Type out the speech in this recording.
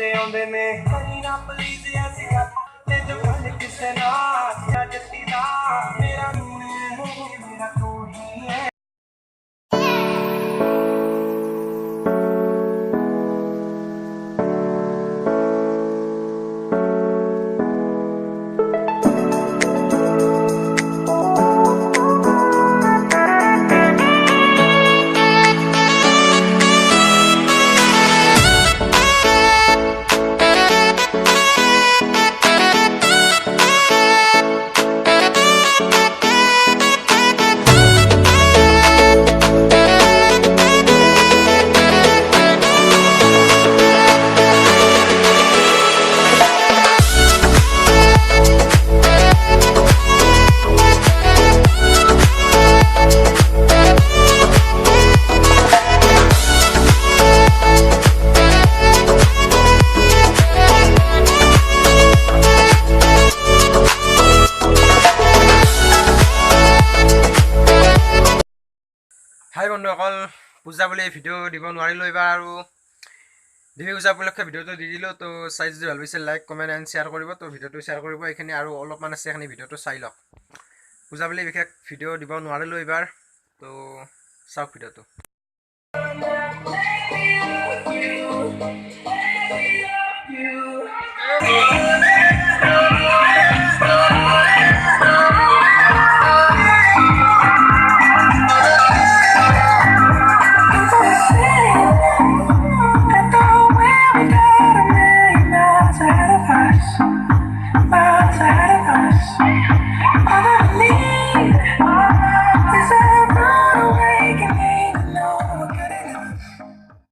ਰਿਸ਼ਤੇ ਆਉਂਦੇ ਨੇ ਕਦੀ ਨਾ ਪਲੀਜ਼ ਐਸੀ ਗੱਲ ਤੇ ਜੋ ਗੱਲ ਕਿਸੇ ਨਾਲ ਜੱਤੀ ਦਾ ਮੇਰਾ ਤੂੰ ਹੀ ਹੈ হাই বন্ধুসকল পূজা বুলি ভিডিঅ' দিব নোৱাৰিলোঁ এইবাৰ আৰু দেৱী পূজা উপলক্ষে ভিডিঅ'টো দি দিলোঁ তো চাই যদি ভাল পাইছে লাইক কমেণ্ট এণ্ড শ্বেয়াৰ কৰিব তো ভিডিঅ'টো শ্বেয়াৰ কৰিব এইখিনি আৰু অলপমান আছে এইখিনি ভিডিঅ'টো চাই লওক পূজা বুলি বিশেষ ভিডিঅ' দিব নোৱাৰিলোঁ এইবাৰ তো চাওক ভিডিঅ'টো